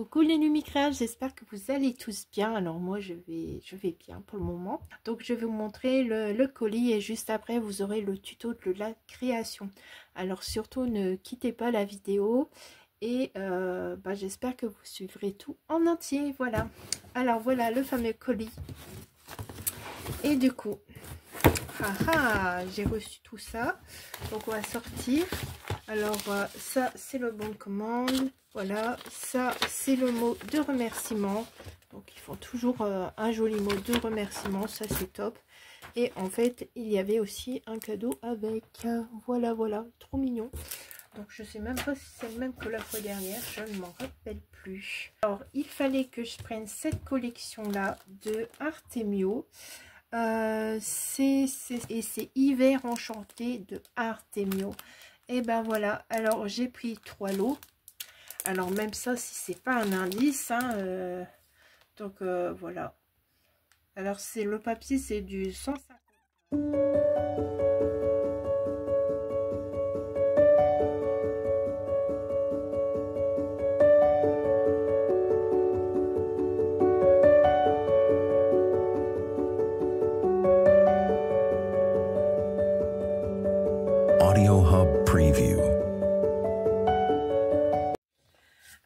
Coucou les Lumicréables, j'espère que vous allez tous bien. Alors moi je vais bien pour le moment. Donc je vais vous montrer le colis et juste après vous aurez le tuto de la création. Alors surtout ne quittez pas la vidéo et j'espère que vous suivrez tout en entier. Voilà. Alors voilà le fameux colis. Et du coup, j'ai reçu tout ça. Donc on va sortir. Alors ça c'est le bon de commande. Voilà, ça c'est le mot de remerciement. Donc ils font toujours un joli mot de remerciement, ça c'est top. Et en fait il y avait aussi un cadeau avec. Voilà, trop mignon. Donc je sais même pas si c'est le même que la fois dernière, je ne m'en rappelle plus. Alors il fallait que je prenne cette collection là de Artemio. C'est Hiver Enchanté de Artemio. Et ben voilà, alors j'ai pris 3 lots. Alors même ça, si c'est pas un indice, hein, donc voilà. Alors c'est le papier, c'est du 150. Audio Hub Preview.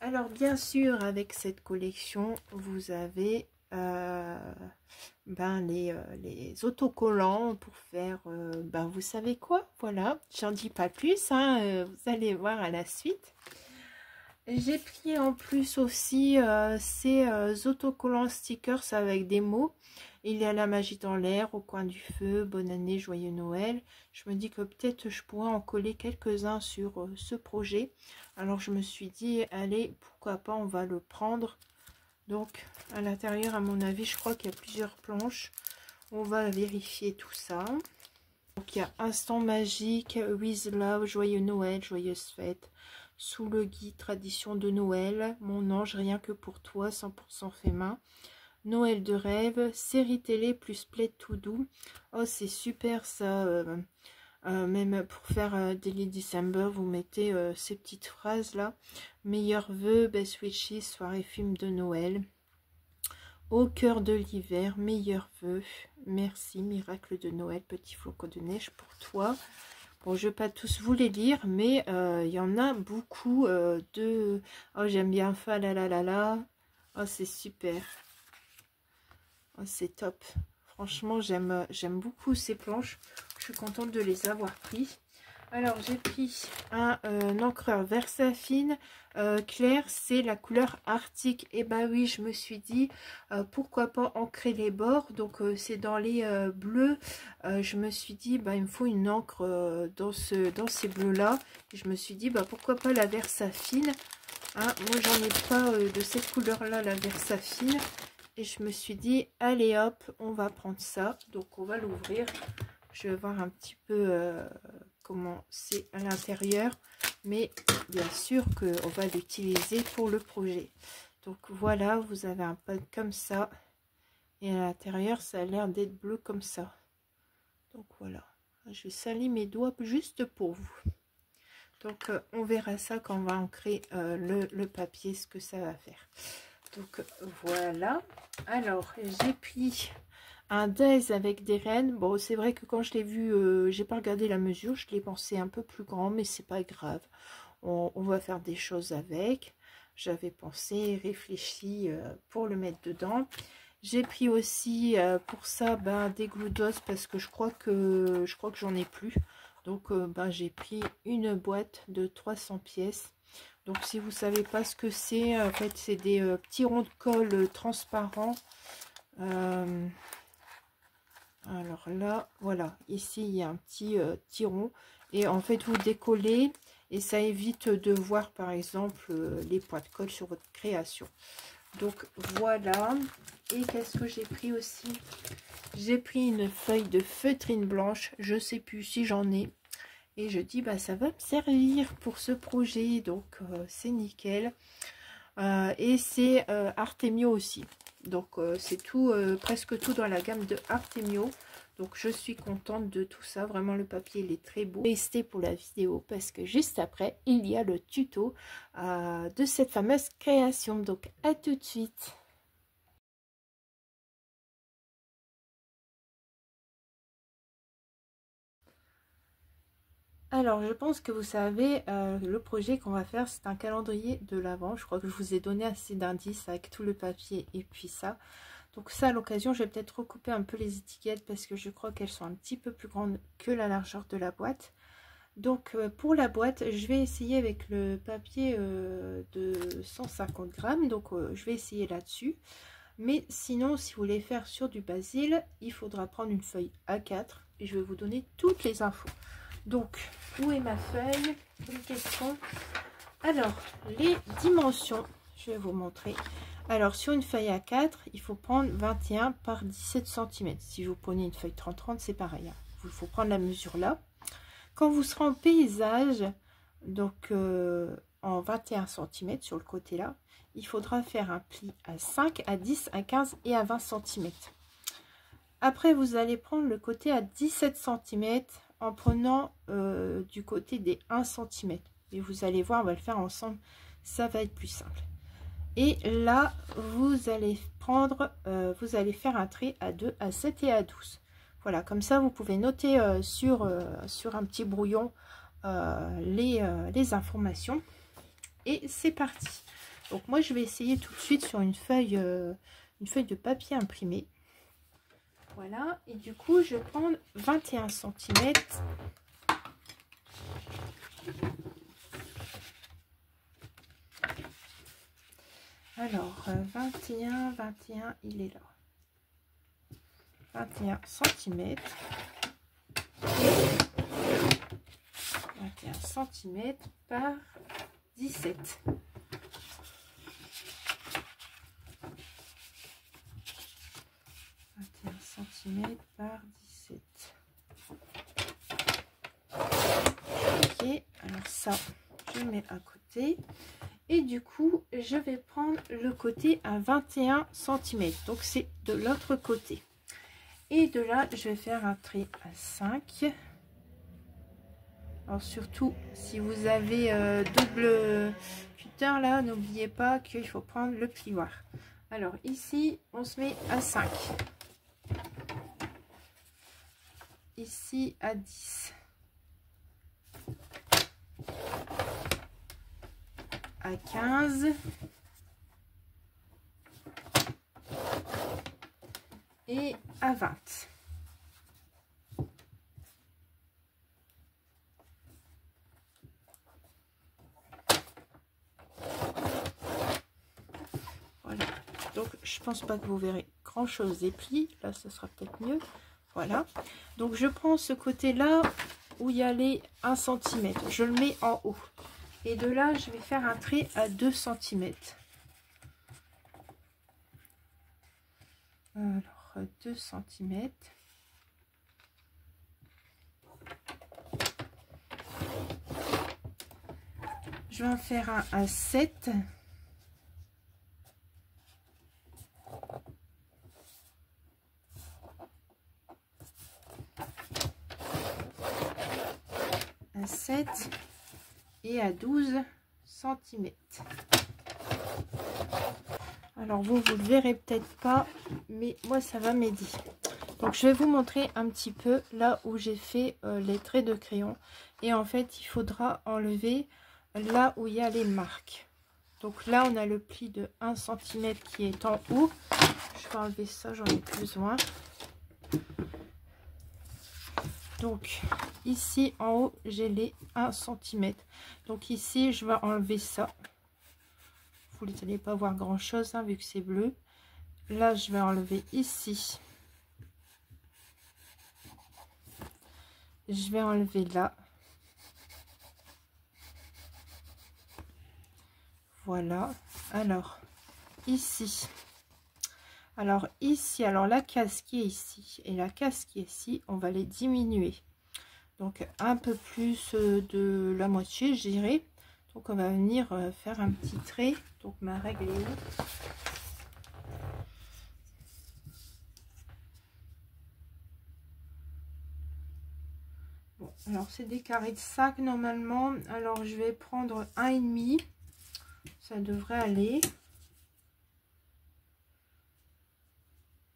Alors bien sûr, avec cette collection, vous avez les autocollants pour faire, vous savez quoi, voilà, j'en dis pas plus, hein, vous allez voir à la suite. J'ai pris en plus aussi ces autocollants stickers avec des mots. Il y a la magie dans l'air, au coin du feu, bonne année, joyeux Noël. Je me dis que peut-être je pourrais en coller quelques-uns sur ce projet. Alors je me suis dit, allez, pourquoi pas, on va le prendre. Donc à l'intérieur, à mon avis, je crois qu'il y a plusieurs planches. On va vérifier tout ça. Donc il y a Instant magique, With Love, joyeux Noël, joyeuse fête. Sous le gui, tradition de Noël, mon ange, rien que pour toi, 100% fait main. Noël de rêve, série télé plus plaid tout doux. Oh, c'est super ça. Même pour faire Daily December, vous mettez ces petites phrases là. Meilleurs vœux, best wishes, soirée film de Noël. Au cœur de l'hiver, meilleurs vœux. Merci, miracle de Noël, petit flocon de neige pour toi. Bon, je ne vais pas tous vous les lire, mais il y en a beaucoup de... Oh, j'aime bien fa la la la la. Oh, c'est super. Oh, c'est top. Franchement, j'aime beaucoup ces planches. Je suis contente de les avoir pris. Alors, j'ai pris un encreur Versafine clair. C'est la couleur Arctique. Et bah oui, je me suis dit, pourquoi pas ancrer les bords. Donc, c'est dans les bleus. Je me suis dit, il me faut une encre dans ces bleus-là. Je me suis dit, pourquoi pas la Versafine. Hein, moi, j'en ai pas de cette couleur-là, la Versafine. Et je me suis dit, allez hop, on va prendre ça. Donc, on va l'ouvrir. Je vais voir un petit peu comment c'est à l'intérieur. Mais bien sûr qu'on va l'utiliser pour le projet. Donc, voilà, vous avez un pack comme ça. Et à l'intérieur, ça a l'air d'être bleu comme ça. Donc, voilà. Je salis mes doigts juste pour vous. Donc, on verra ça quand on va ancrer le papier, ce que ça va faire. Donc voilà. Alors j'ai pris un Days avec des rennes. Bon, c'est vrai que quand je l'ai vu, j'ai pas regardé la mesure, je l'ai pensé un peu plus grand, mais c'est pas grave. On va faire des choses avec. J'avais pensé, réfléchi pour le mettre dedans. J'ai pris aussi pour ça des gludos parce que je crois que j'en ai plus. Donc j'ai pris une boîte de 300 pièces. Donc si vous savez pas ce que c'est, en fait c'est des petits ronds de colle transparents. Alors là, voilà, ici il y a un petit rond. Et en fait vous décollez et ça évite de voir par exemple les points de colle sur votre création. Donc voilà. Et qu'est-ce que j'ai pris aussi? J'ai pris une feuille de feutrine blanche. Je sais plus si j'en ai. Et je dis, ça va me servir pour ce projet. Donc, c'est nickel. Et c'est Artemio aussi. Donc, c'est tout, presque tout dans la gamme de Artemio. Donc je suis contente de tout ça, vraiment le papier il est très beau. Restez pour la vidéo parce que juste après il y a le tuto de cette fameuse création. Donc à tout de suite. Alors je pense que vous savez, le projet qu'on va faire c'est un calendrier de l'Avent. Je crois que je vous ai donné assez d'indices avec tout le papier et puis ça. Donc ça, à l'occasion, je vais peut-être recouper un peu les étiquettes parce que je crois qu'elles sont un petit peu plus grandes que la largeur de la boîte. Donc pour la boîte, je vais essayer avec le papier de 150 grammes. Donc je vais essayer là-dessus. Mais sinon, si vous voulez faire sur du basil, il faudra prendre une feuille A4 et je vais vous donner toutes les infos. Donc, où est ma feuille? Une question. Alors, les dimensions, je vais vous montrer. Alors, sur une feuille A4, il faut prendre 21 par 17 cm. Si vous prenez une feuille 30-30, c'est pareil. Hein. Il faut prendre la mesure là. Quand vous serez en paysage, donc en 21 cm sur le côté là, il faudra faire un pli à 5, à 10, à 15 et à 20 cm. Après, vous allez prendre le côté à 17 cm en prenant du côté des 1 cm. Et vous allez voir, on va le faire ensemble, ça va être plus simple. Et là, vous allez prendre, vous allez faire un trait à 2, à 7 et à 12. Voilà, comme ça, vous pouvez noter sur un petit brouillon les informations. Et c'est parti. Donc moi, je vais essayer tout de suite sur une feuille de papier imprimé. Voilà, et du coup, je vais prendre 21 cm. Alors, 21, il est là. 21 cm. 21 cm par 17. Par 17. Ok, alors ça, je mets à côté. Et du coup, je vais prendre le côté à 21 cm. Donc, c'est de l'autre côté. Et de là, je vais faire un trait à 5. Alors, surtout, si vous avez double cutter, là, n'oubliez pas qu'il faut prendre le plioir. Alors, ici, on se met à 5. Ici, à 10. À 15. Et à 20. Voilà. Donc, je pense pas que vous verrez grand chose des plis. Là, ce sera peut-être mieux. Voilà. Donc, je prends ce côté-là où il y a les 1 cm. Je le mets en haut. Et de là, je vais faire un trait à 2 cm. Alors, 2 cm. Je vais en faire un à 7. À 7 et à 12 cm. Alors vous le verrez peut-être pas, mais moi ça va m'aider. Donc je vais vous montrer un petit peu là où j'ai fait les traits de crayon. Et en fait il faudra enlever là où il y a les marques. Donc là on a le pli de 1 cm qui est en haut. Je vais enlever ça, j'en ai plus besoin. Donc ici en haut j'ai les 1 cm. Donc ici je vais enlever ça. Vous n'allez pas voir grand chose hein, vu que c'est bleu. Là je vais enlever ici. Je vais enlever là. Voilà. Alors ici. Alors ici, alors la case qui est ici et la case qui est ici, on va les diminuer. Donc un peu plus de la moitié, je dirais. Donc on va venir faire un petit trait. Donc ma règle est où? Alors, c'est des carrés de 5 normalement. Alors, je vais prendre 1,5. Ça devrait aller.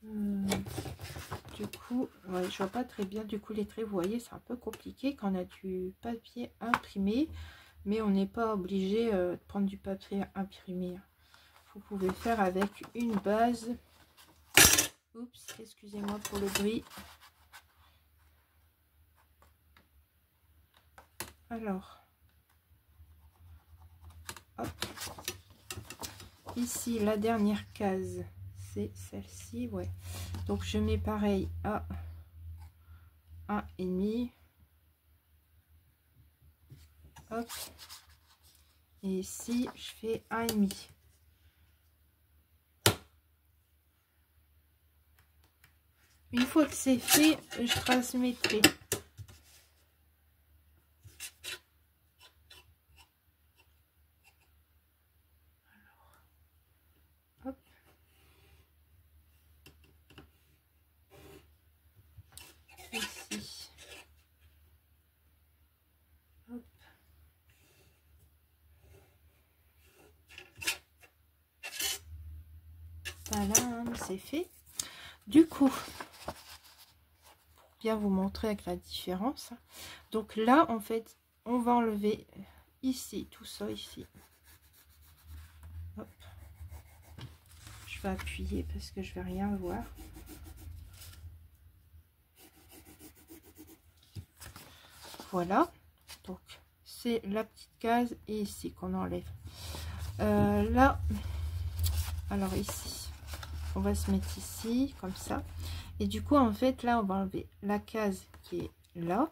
Du coup, ouais, je vois pas très bien du coup les traits. Vous voyez, c'est un peu compliqué quand on a du papier imprimé. Mais on n'est pas obligé de prendre du papier imprimé. Vous pouvez faire avec une base. Oups, excusez-moi pour le bruit. Alors, hop. Ici, la dernière case, c'est celle-ci, ouais. Donc, je mets pareil à 1,5. Hop. Et ici, je fais 1,5. Une fois que c'est fait, je transmettrai. Hop. Ici. Hop. Voilà, c'est fait. Du coup, pour bien vous montrer avec la différence. Donc là, en fait, on va enlever ici, tout ça ici. Hop. Je vais appuyer parce que je vais rien voir. Voilà. Donc, c'est la petite case et ici qu'on enlève. Là, alors ici, on va se mettre ici, comme ça. Et du coup, en fait, là, on va enlever la case qui est là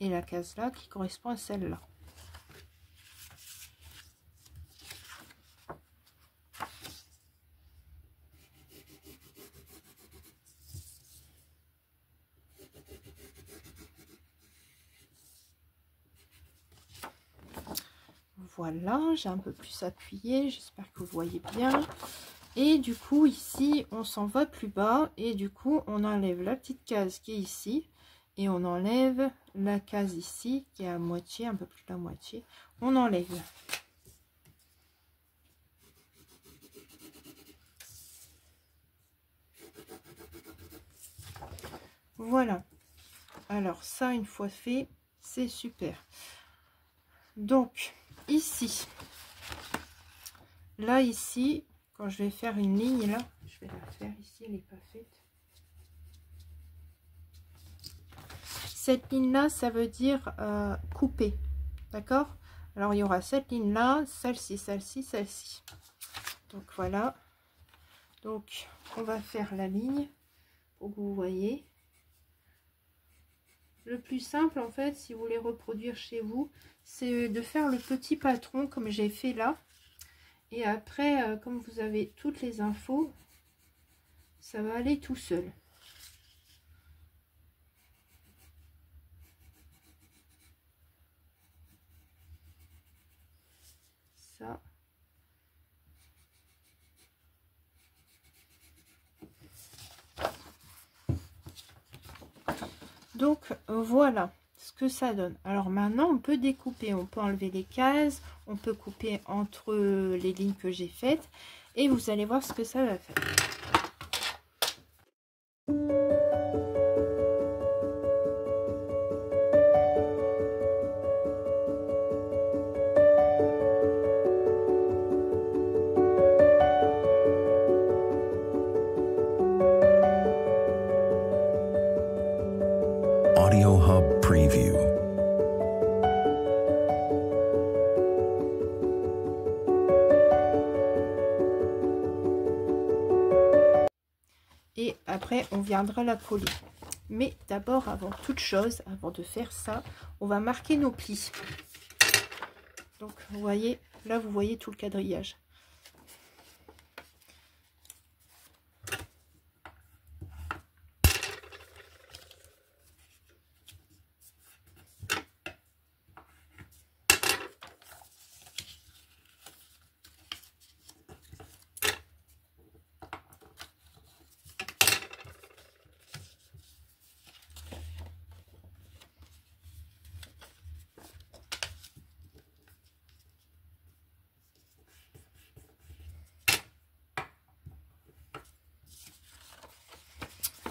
et la case là qui correspond à celle-là. Voilà, j'ai un peu plus appuyé, j'espère que vous voyez bien. Et du coup, ici, on s'en va plus bas et du coup, on enlève la petite case qui est ici et on enlève la case ici qui est à moitié, un peu plus de la moitié. On enlève. Voilà. Alors ça, une fois fait, c'est super. Donc, ici, là, ici, quand je vais faire une ligne, là, je vais la faire ici, elle n'est pas faite. Cette ligne-là, ça veut dire couper, d'accord? Alors, il y aura cette ligne-là, celle-ci, celle-ci, celle-ci. Donc, voilà. Donc, on va faire la ligne pour que vous voyez. Le plus simple, en fait, si vous voulez reproduire chez vous, c'est de faire le petit patron comme j'ai fait là. Et après, comme vous avez toutes les infos, ça va aller tout seul. Ça. Donc, voilà ce que ça donne. Alors maintenant, on peut découper. On peut enlever les cases. On peut couper entre les lignes que j'ai faites. Et vous allez voir ce que ça va faire. Audio Hub Preview. Et après, on viendra la coller. Mais d'abord, avant toute chose, avant de faire ça, on va marquer nos plis. Donc, vous voyez, là, vous voyez tout le quadrillage.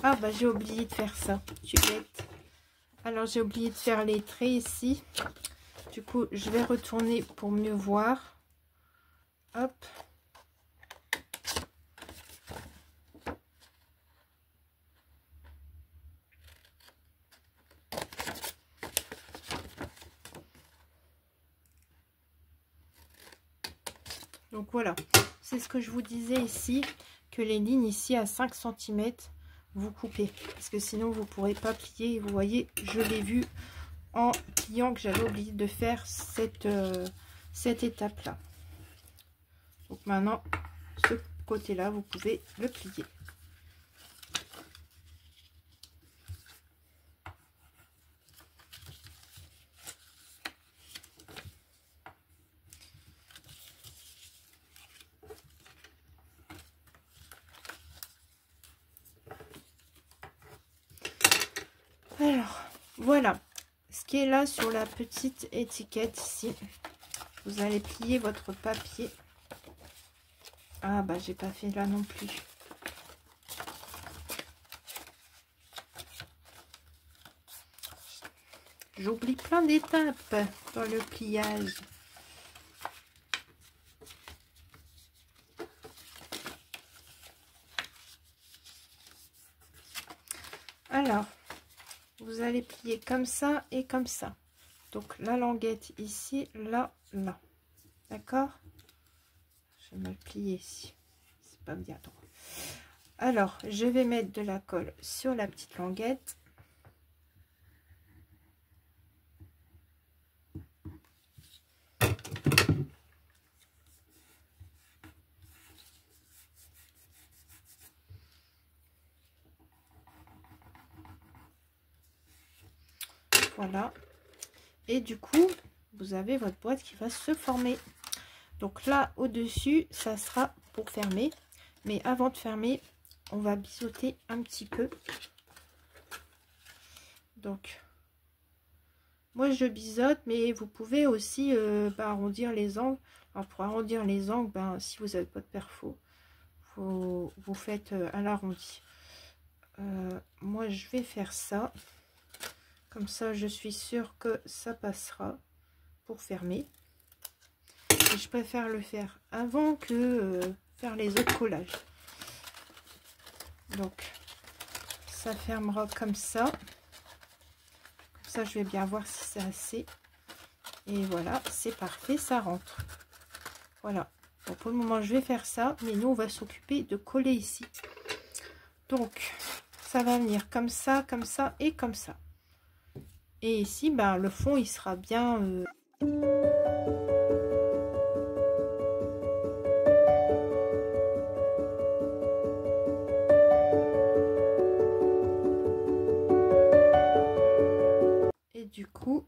Ah bah j'ai oublié de faire ça, je suis bête. Alors j'ai oublié de faire les traits ici. Du coup je vais retourner pour mieux voir. Hop. Donc voilà, c'est ce que je vous disais ici, que les lignes ici à 5 cm, vous coupez. Parce que sinon vous ne pourrez pas plier. Et vous voyez, je l'ai vu en pliant que j'avais oublié de faire cette étape-là. Donc maintenant, ce côté-là, vous pouvez le plier. Alors, voilà ce qui est là sur la petite étiquette ici. Vous allez plier votre papier. Ah bah j'ai pas fait là non plus. J'oublie plein d'étapes dans le pliage. Alors, vous allez plier comme ça et comme ça. Donc la languette ici, là, là. D'accord? Je vais me le plier ici. C'est pas bien droit. Alors, je vais mettre de la colle sur la petite languette. Voilà. Et du coup, vous avez votre boîte qui va se former. Donc là, au-dessus, ça sera pour fermer. Mais avant de fermer, on va biseauter un petit peu. Donc, moi je biseaute, mais vous pouvez aussi arrondir les angles. Alors pour arrondir les angles, si vous n'avez pas de perfo, vous faites à l'arrondi. Moi je vais faire ça. Comme ça, je suis sûre que ça passera pour fermer. Et je préfère le faire avant que faire les autres collages. Donc, ça fermera comme ça. Comme ça, je vais bien voir si c'est assez. Et voilà, c'est parfait, ça rentre. Voilà. Bon, pour le moment, je vais faire ça. Mais nous, on va s'occuper de coller ici. Donc, ça va venir comme ça et comme ça. Et ici, le fond, il sera bien... Et du coup...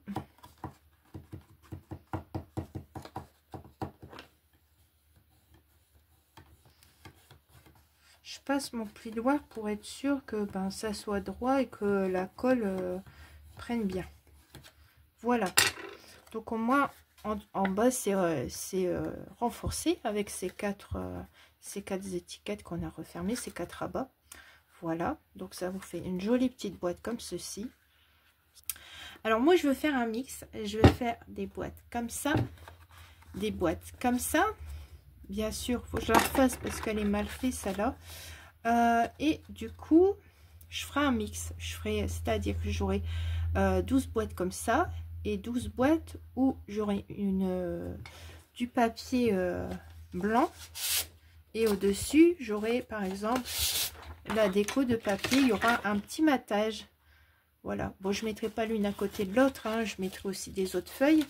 je passe mon plioir pour être sûr que ça soit droit et que la colle prenne bien. Voilà. Donc au moins en bas c'est renforcé avec ces quatre étiquettes qu'on a refermées, ces 4 abats. Voilà. Donc ça vous fait une jolie petite boîte comme ceci. Alors moi je veux faire un mix. Je vais faire des boîtes comme ça, des boîtes comme ça. Bien sûr, faut que je la refasse parce qu'elle est mal faite, celle-là. Et du coup, je ferai un mix. C'est-à-dire que j'aurai 12 boîtes comme ça et 12 boîtes où j'aurai du papier blanc. Et au-dessus, j'aurai par exemple la déco de papier. Il y aura un petit matage. Voilà. Bon, je ne mettrai pas l'une à côté de l'autre. Hein, je mettrai aussi des autres feuilles.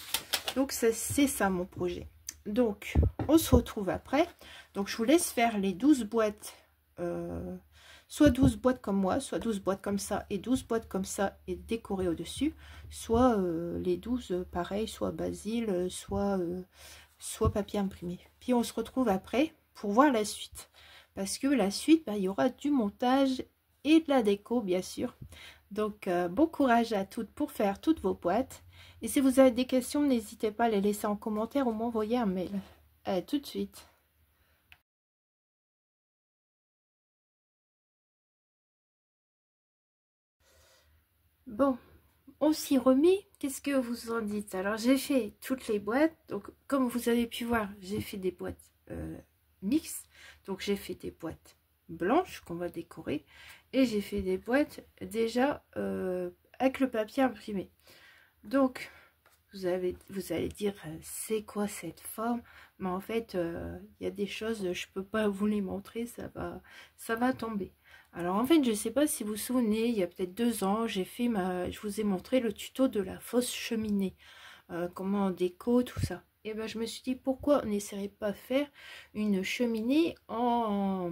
Donc, c'est ça mon projet. Donc, on se retrouve après. Donc, je vous laisse faire les 12 boîtes. Soit 12 boîtes comme moi, soit 12 boîtes comme ça et 12 boîtes comme ça et décorées au-dessus. Soit les 12 pareil, soit basil, soit papier imprimé. Puis, on se retrouve après pour voir la suite. Parce que la suite, il y aura du montage et de la déco, bien sûr. Donc, bon courage à toutes pour faire toutes vos boîtes. Et si vous avez des questions, n'hésitez pas à les laisser en commentaire ou m'envoyer un mail. À tout de suite. Bon, on s'y remet. Qu'est-ce que vous en dites? Alors, j'ai fait toutes les boîtes. Donc, comme vous avez pu voir, j'ai fait des boîtes mixtes. Donc, j'ai fait des boîtes blanches qu'on va décorer. Et j'ai fait des boîtes déjà avec le papier imprimé. Donc, vous allez dire, c'est quoi cette forme? Mais en fait, il y a des choses, je peux pas vous les montrer, ça va tomber. Alors en fait, je sais pas si vous vous souvenez, il y a peut-être 2 ans, je vous ai montré le tuto de la fausse cheminée, comment on déco, tout ça. Et ben je me suis dit, pourquoi on n'essaierait pas de faire une cheminée en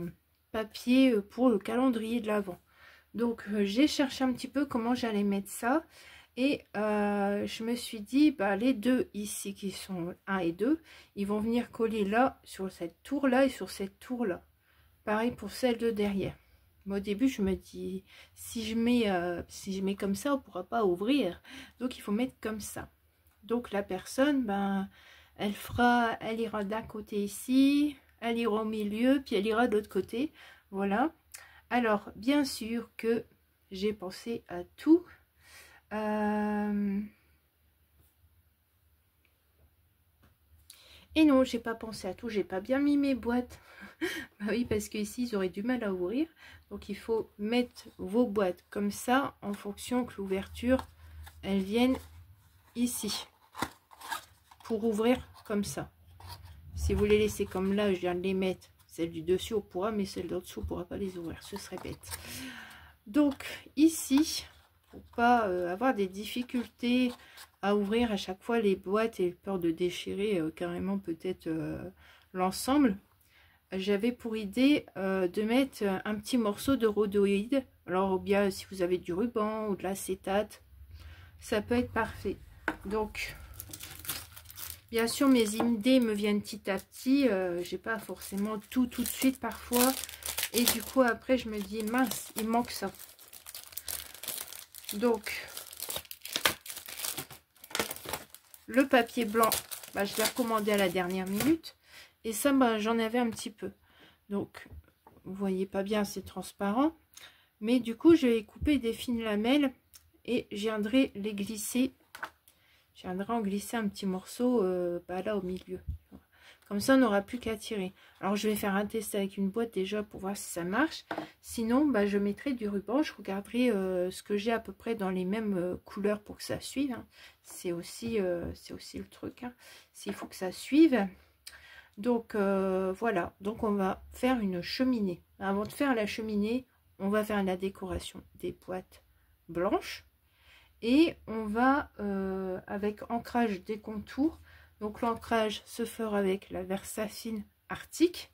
papier pour le calendrier de l'Avent. Donc j'ai cherché un petit peu comment j'allais mettre ça. Et je me suis dit, bah, les deux ici qui sont 1 et 2, ils vont venir coller là, sur cette tour-là et sur cette tour-là. Pareil pour celle de derrière. Mais au début, je me dis, si je mets comme ça, on ne pourra pas ouvrir. Donc, il faut mettre comme ça. Donc, la personne, ben, elle ira d'un côté ici, elle ira au milieu, puis elle ira de l'autre côté. Voilà. Alors, bien sûr que j'ai pensé à tout. Et non, j'ai pas pensé à tout, j'ai pas bien mis mes boîtes. Bah oui, parce que ici ils auraient du mal à ouvrir. Donc il faut mettre vos boîtes comme ça, en fonction que l'ouverture, elle vienne ici. Pour ouvrir comme ça. Si vous les laissez comme là, je viens de les mettre. Celle du dessus, on pourra, mais celle d'en dessous, on pourra pas les ouvrir. Ce serait bête. Donc ici, pour pas avoir des difficultés à ouvrir à chaque fois les boîtes et peur de déchirer carrément peut-être l'ensemble, j'avais pour idée de mettre un petit morceau de rhodoïde. Alors ou bien si vous avez du ruban ou de l'acétate, ça peut être parfait. Donc bien sûr mes idées me viennent petit à petit, j'ai pas forcément tout de suite parfois, et du coup après je me dis mince, il manque ça. Donc le papier blanc, bah, je l'ai recommandé à la dernière minute. Et ça, bah, j'en avais un petit peu. Donc, vous voyez pas bien, c'est transparent. Mais du coup, je vais couper des fines lamelles et je viendrai les glisser. Je viendrai en glisser un petit morceau bah, là au milieu. Comme ça, on n'aura plus qu'à tirer. Alors, je vais faire un test avec une boîte déjà pour voir si ça marche. Sinon, bah, je mettrai du ruban. Je regarderai ce que j'ai à peu près dans les mêmes couleurs pour que ça suive. Hein. C'est aussi le truc. Hein. S'il faut que ça suive. Donc, voilà. Donc, on va faire une cheminée. Avant de faire la cheminée, on va faire la décoration des boîtes blanches. Et on va, avec ancrage des contours, donc l'ancrage se fera avec la Versafine Arctique,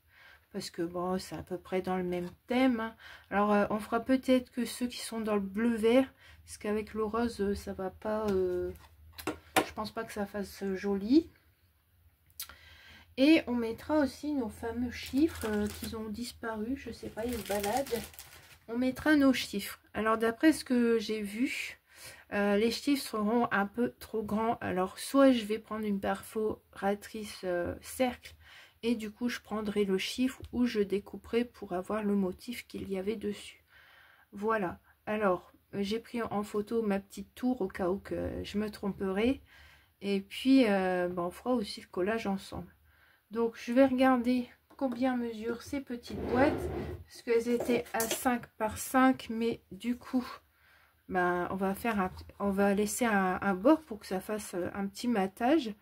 parce que bon, c'est à peu près dans le même thème. Hein. Alors, on fera peut-être que ceux qui sont dans le bleu-vert, parce qu'avec le rose, ça va pas... je pense pas que ça fasse joli. Et on mettra aussi nos fameux chiffres qui ont disparu, je sais pas, ils se baladent. On mettra nos chiffres. Alors, d'après ce que j'ai vu... les chiffres seront un peu trop grands. Alors, soit je vais prendre une perforatrice cercle et du coup, je prendrai le chiffre ou je découperai pour avoir le motif qu'il y avait dessus. Voilà. Alors, j'ai pris en photo ma petite tour au cas où que je me tromperai. Et puis, ben, on fera aussi le collage ensemble. Donc, je vais regarder combien mesurent ces petites boîtes. Parce qu'elles étaient à 5 par 5. Mais du coup... Ben, on va laisser un bord pour que ça fasse un petit matage.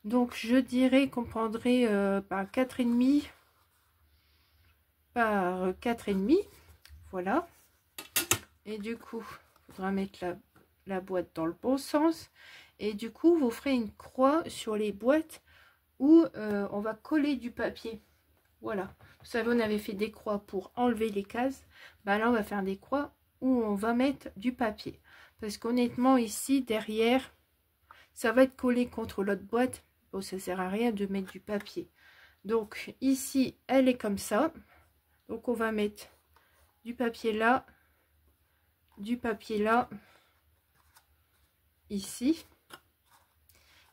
Donc je dirais qu'on prendrait par 4,5 par 4,5. Voilà. Et du coup, il faudra mettre la boîte dans le bon sens. Et du coup, vous ferez une croix sur les boîtes où on va coller du papier. Voilà. Vous savez, on avait fait des croix pour enlever les cases. Ben là, on va faire des croix où on va mettre du papier. Parce qu'honnêtement, ici, derrière, ça va être collé contre l'autre boîte. Bon, ça sert à rien de mettre du papier. Donc, ici, elle est comme ça. Donc, on va mettre du papier là, ici.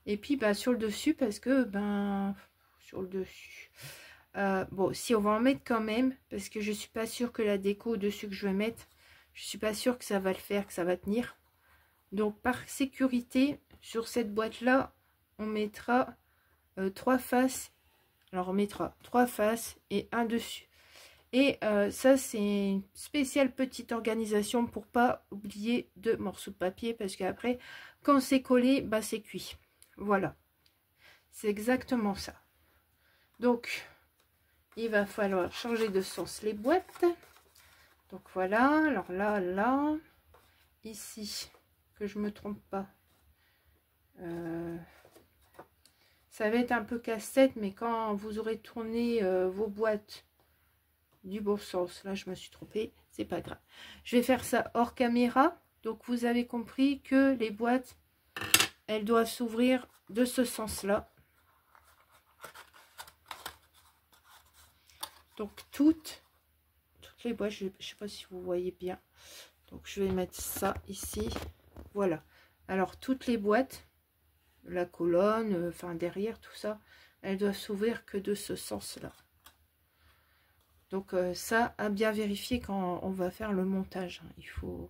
Et puis, bah, sur le dessus, parce que, ben, sur le dessus... bon, si on va en mettre quand même, parce que je suis pas sûre que la déco au-dessus que je vais mettre, je suis pas sûre que ça va le faire, que ça va tenir. Donc par sécurité, sur cette boîte-là, on mettra 3 faces. Alors on mettra 3 faces et un dessus. Et ça, c'est une spéciale petite organisation pour pas oublier de morceaux de papier. Parce qu'après, quand c'est collé, bah c'est cuit. Voilà. C'est exactement ça. Donc, il va falloir changer de sens les boîtes. Donc voilà. Alors là, ici, que je me trompe pas. Ça va être un peu casse-tête, mais quand vous aurez tourné vos boîtes du bon sens, là je me suis trompée, c'est pas grave. Je vais faire ça hors caméra. Donc vous avez compris que les boîtes, elles doivent s'ouvrir de ce sens-là. Donc toutes les boîtes, je sais pas si vous voyez bien. Donc je vais mettre ça ici. Voilà. Alors toutes les boîtes, la colonne, enfin derrière tout ça, elles doivent s'ouvrir que de ce sens-là. Donc ça, à bien vérifier quand on va faire le montage. Hein. Il faut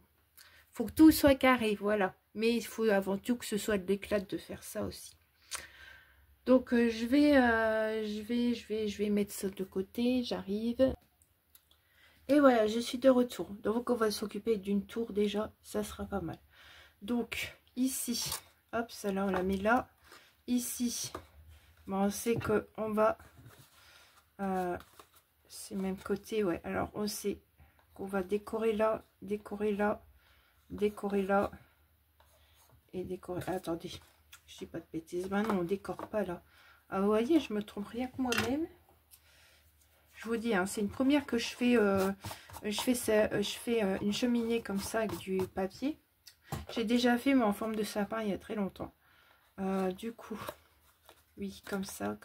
que tout soit carré, voilà. Mais il faut avant tout que ce soit de l'éclat de faire ça aussi. Donc je vais mettre ça de côté, j'arrive. Et voilà, je suis de retour. Donc on va s'occuper d'une tour déjà, ça sera pas mal. Donc ici, hop, celle-là on la met là. Ici, bon, on sait que on va... c'est même côté, ouais. Alors on sait qu'on va décorer là, décorer là, décorer là et décorer. Attendez, je dis pas de bêtises. Ben non, on décore pas là. Ah, vous voyez, je me trompe rien que moi-même. Je vous dis, hein, c'est une première que je fais. Je fais une cheminée comme ça avec du papier. J'ai déjà fait, mais en forme de sapin il y a très longtemps. Du coup, oui, comme ça,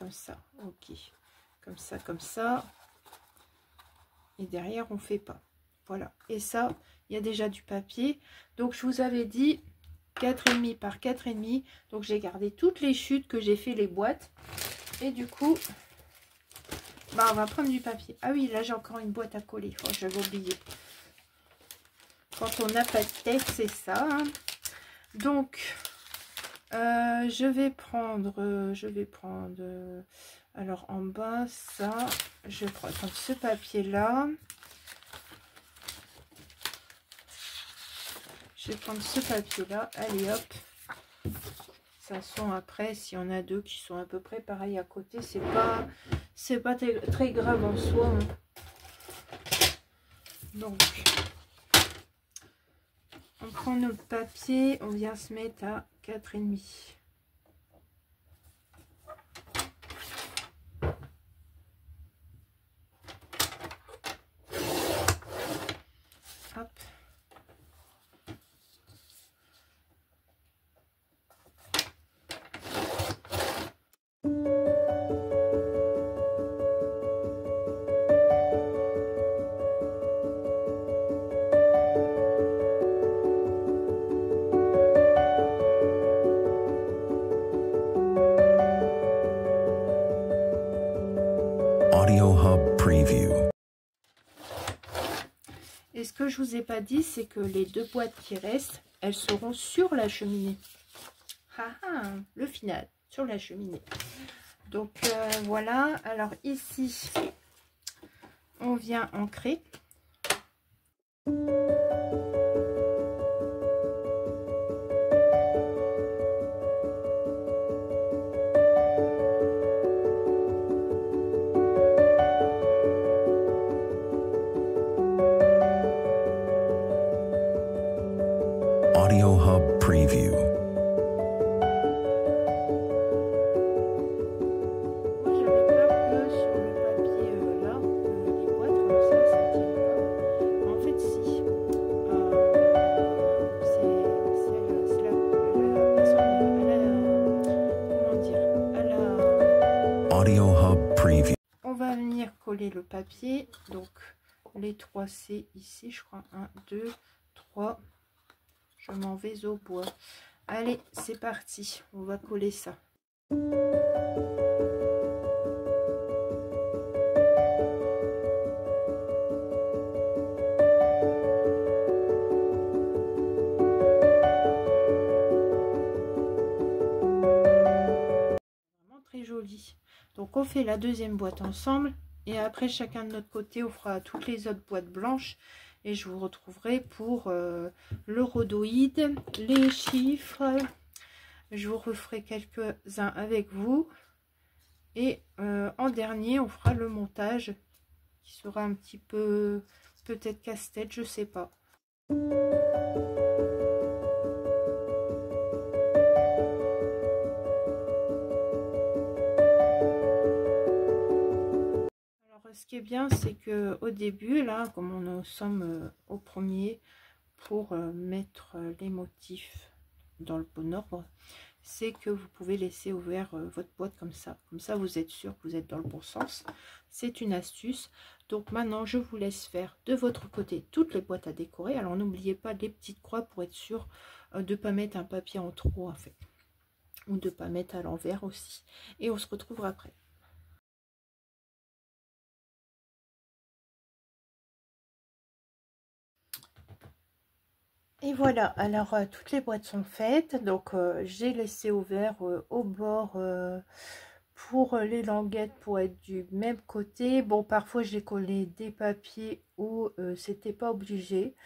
ok, comme ça. Et derrière on fait pas, voilà. Et ça, il y a déjà du papier. Donc je vous avais dit 4,5 par 4,5. Donc j'ai gardé toutes les chutes que j'ai fait les boîtes. Et du coup, bah on va prendre du papier. Ah oui, là j'ai encore une boîte à coller. Oh, j'avais oublié. Quand on n'a pas de tête, c'est ça. Hein. Donc je vais prendre, alors en bas ça, je vais prendre ce papier là. Je vais prendre ce papier là, allez hop. Ça sont après, s'il y en a deux qui sont à peu près pareils à côté, c'est pas très grave en soi. Hein. Donc, on prend notre papier, on vient se mettre à 4,5. Hop. Audio Hub Preview. Et ce que je vous ai pas dit, c'est que les deux boîtes qui restent, elles seront sur la cheminée. Ah ah, le final, sur la cheminée. Donc voilà, alors ici, on vient ancrer. Audio Hub Preview. Moi j'avais peur que sur le papier là, les boîtes comme ça tienne pas. En fait si. C'est la personne, comment dire, Audio Hub Preview. On va venir coller le papier, donc les 3 C ici, je crois, 1, 2, 3. Je m'en vais au bois. Allez, c'est parti. On va coller ça. joli. Donc on fait la deuxième boîte ensemble et après chacun de notre côté on fera toutes les autres boîtes blanches et je vous retrouverai pour le rhodoïde, les chiffres. Je vous referai quelques-uns avec vous et en dernier on fera le montage qui sera un petit peu peut-être casse-tête, je sais pas. Ce qui est bien, c'est que au début, là, comme nous sommes au premier, pour mettre les motifs dans le bon ordre, c'est que vous pouvez laisser ouvert votre boîte comme ça. Comme ça, vous êtes sûr que vous êtes dans le bon sens. C'est une astuce. Donc maintenant, je vous laisse faire de votre côté toutes les boîtes à décorer. Alors, n'oubliez pas les petites croix pour être sûr de ne pas mettre un papier en trop, en fait. Ou de ne pas mettre à l'envers aussi. Et on se retrouvera après. Et voilà, alors toutes les boîtes sont faites, donc j'ai laissé ouvert au bord pour les languettes pour être du même côté. Bon, parfois j'ai collé des papiers où c'était pas obligé,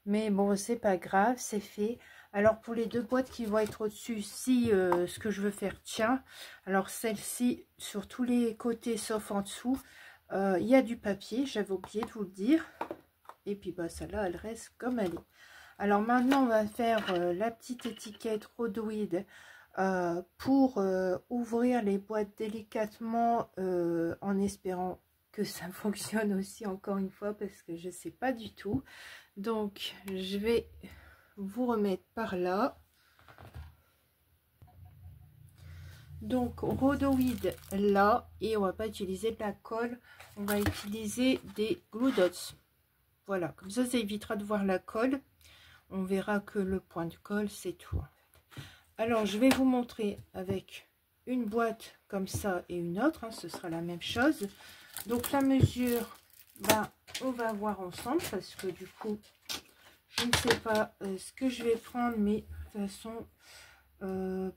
mais bon, c'est pas grave, c'est fait. Alors pour les deux boîtes qui vont être au-dessus, si ce que je veux faire tient, alors celle-ci sur tous les côtés sauf en dessous, il y a du papier, j'avais oublié de vous le dire. Et puis bah celle-là, elle reste comme elle est. Alors maintenant, on va faire la petite étiquette rhodoïde pour ouvrir les boîtes délicatement en espérant que ça fonctionne aussi encore une fois parce que je ne sais pas du tout. Donc, je vais vous remettre par là. Donc, rhodoïde là et on va pas utiliser de la colle, on va utiliser des glue dots. Voilà, comme ça évitera de voir la colle. On verra que le point de colle, c'est tout. Alors, je vais vous montrer avec une boîte comme ça et une autre. Hein, ce sera la même chose. Donc, la mesure, ben, on va voir ensemble parce que du coup, je ne sais pas ce que je vais prendre. Mais de toute façon, 1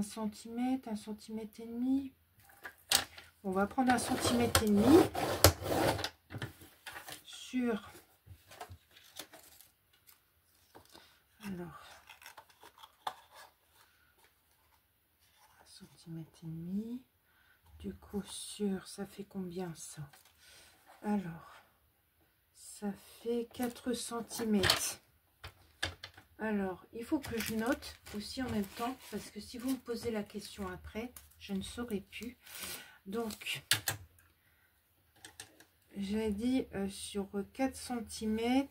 cm, 1 cm et demi. On va prendre 1 cm et demi sur... Alors, 1 cm et demi. Du coup, sur, ça fait combien ça? Alors, ça fait 4 cm. Alors, il faut que je note aussi en même temps, parce que si vous me posez la question après, je ne saurais plus. Donc, j'ai dit sur 4 cm,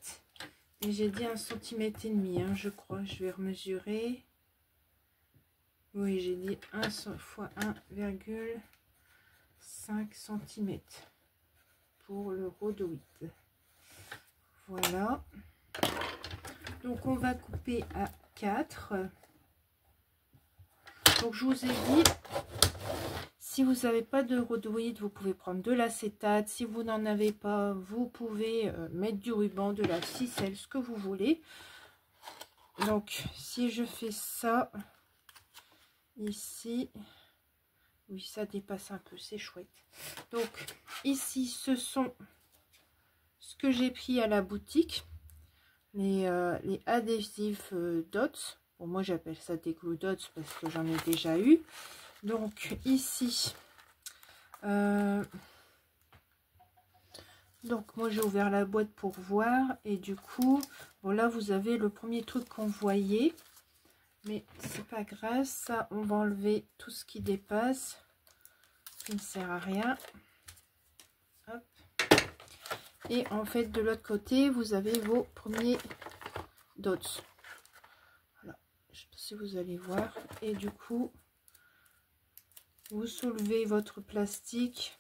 et j'ai dit 1 cm et demi, hein, je crois. Je vais remesurer. Oui, j'ai dit 1 fois 1,5 cm pour le rhodoïde. Voilà. Donc, on va couper à 4. Donc, je vous ai dit, si vous n'avez pas de rhodoïde, vous pouvez prendre de l'acétate. Si vous n'en avez pas, vous pouvez mettre du ruban, de la ficelle, ce que vous voulez. Donc, si je fais ça, ici, oui, ça dépasse un peu, c'est chouette. Donc, ici, ce sont ce que j'ai pris à la boutique, les adhésifs dots. Bon, moi, j'appelle ça des glue dots parce que j'en ai déjà eu. Donc, ici, donc moi, j'ai ouvert la boîte pour voir. Et du coup, bon, là, vous avez le premier truc qu'on voyait. Mais c'est pas grave, ça, on va enlever tout ce qui dépasse, qui ne sert à rien. Hop. Et en fait, de l'autre côté, vous avez vos premiers dots. Voilà, je sais pas si vous allez voir. Et du coup, vous soulevez votre plastique.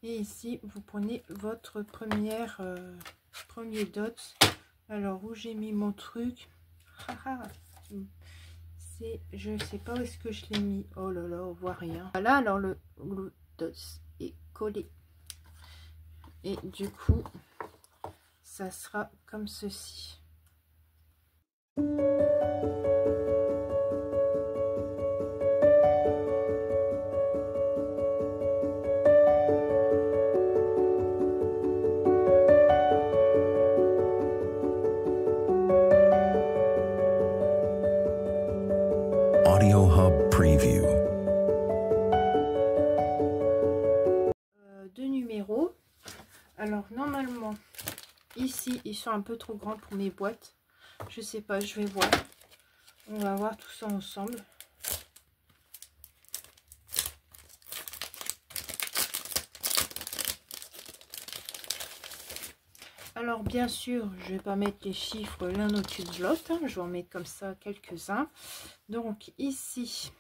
Et ici, vous prenez votre premier dot. Alors, où j'ai mis mon truc? Je ne sais pas où est-ce que je l'ai mis. Oh là là, on voit rien. Voilà, alors le glue dots est collé. Et du coup, ça sera comme ceci. Audio Hub Preview. Deux numéros. Alors normalement, ici, ils sont un peu trop grands pour mes boîtes. Je sais pas, je vais voir. On va voir tout ça ensemble. Alors bien sûr, je vais pas mettre les chiffres l'un au-dessus de l'autre, hein. Je vais en mettre comme ça quelques-uns. Donc ici,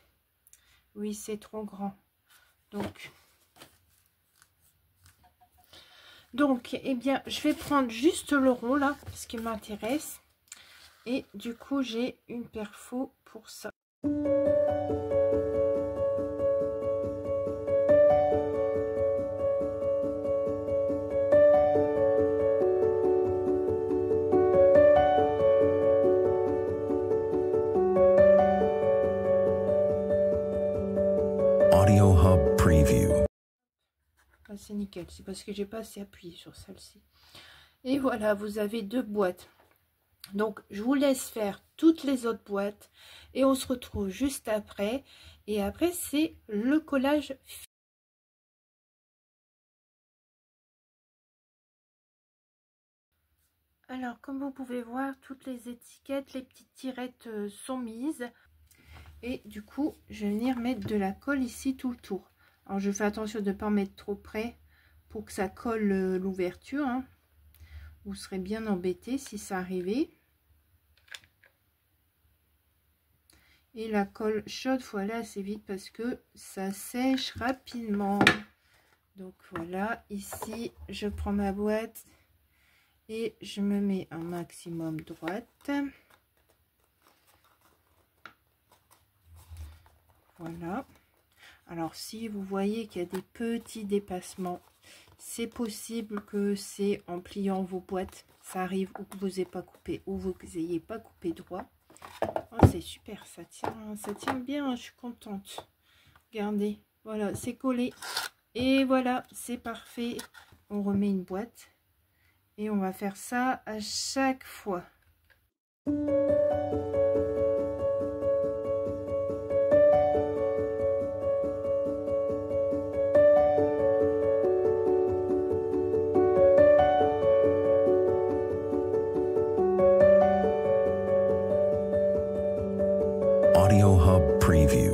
oui c'est trop grand. Donc eh bien je vais prendre juste le rond là, ce qui m'intéresse. Et du coup j'ai une perfo pour ça. Audio Hub Preview. Ah, c'est nickel, c'est parce que j'ai pas assez appuyé sur celle-ci. Et voilà, vous avez deux boîtes. Donc je vous laisse faire toutes les autres boîtes et on se retrouve juste après. Et après c'est le collage. Alors comme vous pouvez voir, toutes les étiquettes, les petites tirettes sont mises. Et du coup je vais venir mettre de la colle ici tout le tour. Alors je fais attention de ne pas mettre trop près pour que ça colle l'ouverture, hein. Vous serez bien embêté si ça arrivait. Et la colle chaude, il faut aller assez vite parce que ça sèche rapidement. Donc voilà, ici je prends ma boîte et je me mets un maximum droite. Voilà. Alors si vous voyez qu'il y a des petits dépassements, c'est possible que c'est en pliant vos boîtes. Ça arrive ou que vous n'ayez pas coupé ou vous n'ayez pas coupé droit. Oh, c'est super, ça tient bien, je suis contente. Regardez, voilà, c'est collé. Et voilà, c'est parfait. On remet une boîte. Et on va faire ça à chaque fois. Audio Hub Preview.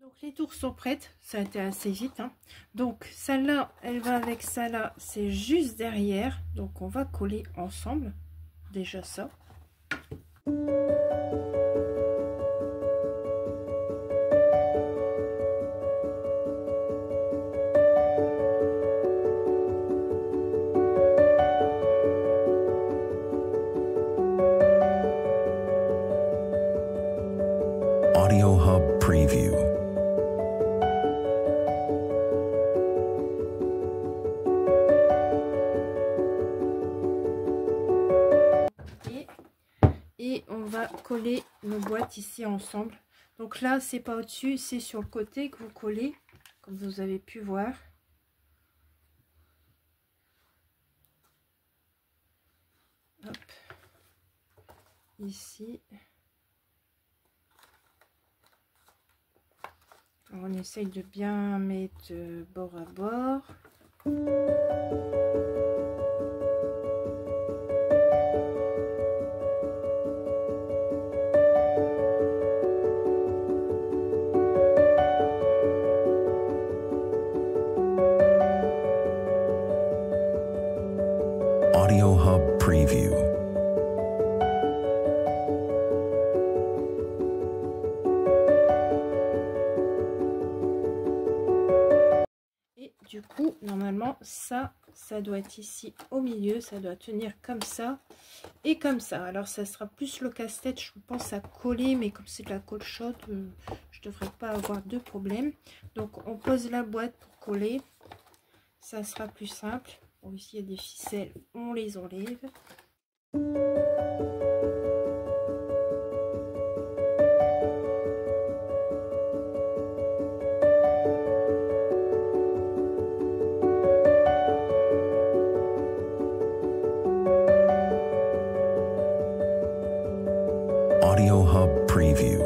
Donc les tours sont prêtes, ça a été assez vite, hein. Donc celle-là, elle va avec ça là, c'est juste derrière. Donc on va coller ensemble, déjà ça. Audio Hub Preview. Et on va coller nos boîtes ici ensemble. Donc là, c'est pas au-dessus, c'est sur le côté que vous collez, comme vous avez pu voir. Hop. Ici. On essaye de bien mettre bord à bord. Audio Hub Preview. du coup, normalement, ça doit être ici au milieu. Ça doit tenir comme ça et comme ça. Alors, ça sera plus le casse-tête, je pense, à coller. Mais comme c'est de la colle chaude, je devrais pas avoir de problème. Donc, on pose la boîte pour coller. Ça sera plus simple. Bon, ici, il y a des ficelles. On les enlève. Audio Hub Preview.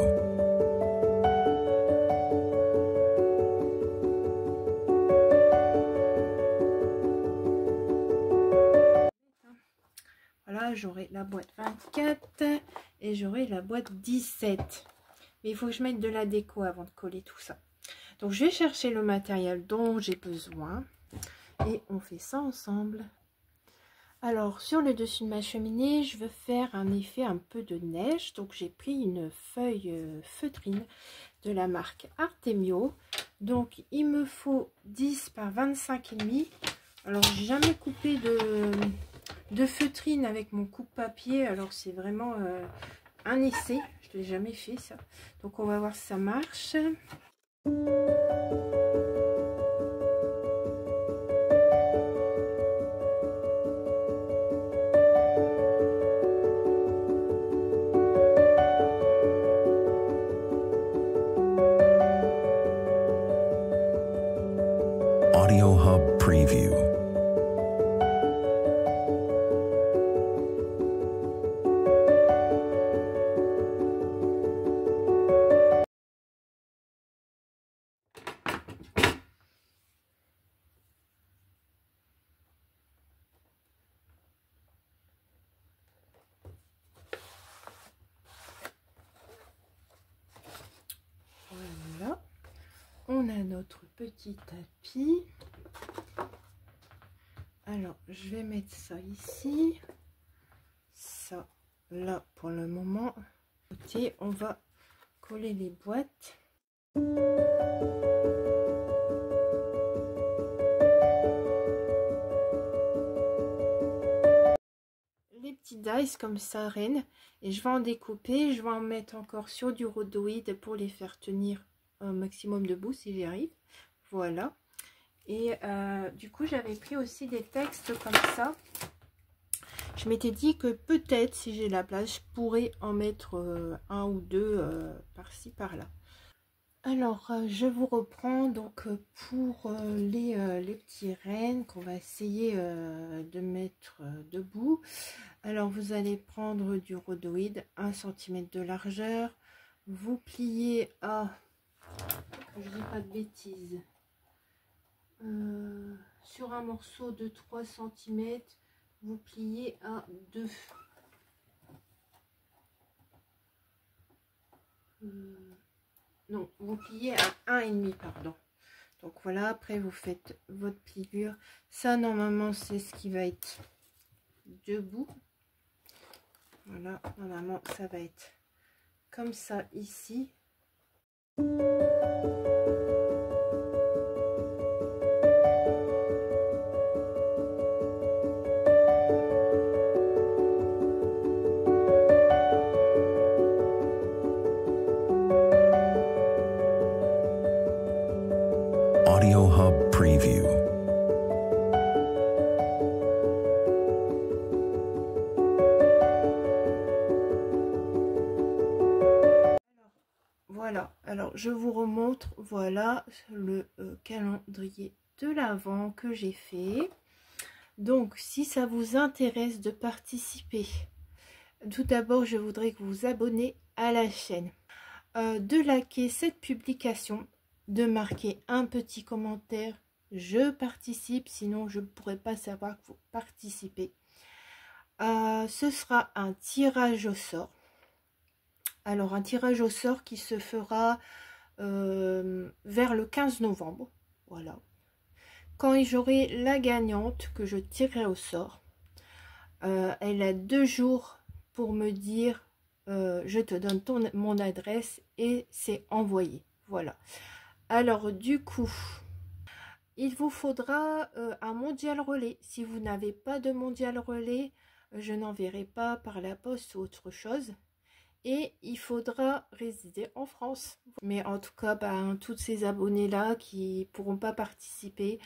Voilà, j'aurai la boîte 24 et j'aurai la boîte 17. Mais il faut que je mette de la déco avant de coller tout ça. Donc, je vais chercher le matériel dont j'ai besoin et on fait ça ensemble. Alors, sur le dessus de ma cheminée, je veux faire un effet un peu de neige. Donc, j'ai pris une feuille feutrine de la marque Artemio. Donc, il me faut 10 par 25,5. Alors, j'ai jamais coupé de feutrine avec mon coupe-papier. Alors, c'est vraiment un essai. Je ne l'ai jamais fait, ça. Donc, on va voir si ça marche. Audio Hub Preview. Voilà. On a notre petit tapis. Alors, je vais mettre ça ici. Ça, là, pour le moment. Côté, on va coller les boîtes. Les petits dice comme ça, reine. Et je vais en découper. Je vais en mettre encore sur du rhodoïde pour les faire tenir un maximum debout si j'y arrive. Voilà. Et du coup, j'avais pris aussi des textes comme ça. Je m'étais dit que peut-être, si j'ai la place, je pourrais en mettre un ou deux par-ci, par-là. Alors, je vous reprends donc pour les petits rennes qu'on va essayer de mettre debout. Alors, vous allez prendre du rhodoïde, 1 cm de largeur. Vous pliez à, je dis pas de bêtises, sur un morceau de 3 cm, vous pliez à 2. Non, vous pliez à 1,5, pardon. Donc voilà, après vous faites votre pliure. Ça, normalement, c'est ce qui va être debout. Voilà, normalement, ça va être comme ça ici. Audio Hub Preview. Voilà, alors je vous remontre, voilà le calendrier de l'Avent que j'ai fait. Donc, si ça vous intéresse de participer, tout d'abord, je voudrais que vous vous abonnez à la chaîne, de liker cette publication, de marquer un petit commentaire, je participe, sinon je ne pourrais pas savoir que vous participez. Ce sera un tirage au sort. Alors, un tirage au sort qui se fera vers le 15 novembre. Voilà. Quand j'aurai la gagnante que je tirerai au sort, elle a 2 jours pour me dire je te donne mon adresse et c'est envoyé. Voilà. Alors, du coup, il vous faudra un mondial relais. Si vous n'avez pas de mondial relais, je n'enverrai pas par la poste ou autre chose. Et il faudra résider en France. Mais en tout cas, ben, toutes ces abonnés-là qui pourront pas participer,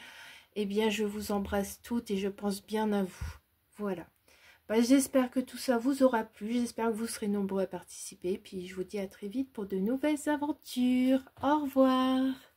eh bien, je vous embrasse toutes et je pense bien à vous. Voilà. Ben, j'espère que tout ça vous aura plu. J'espère que vous serez nombreux à participer. Puis je vous dis à très vite pour de nouvelles aventures. Au revoir.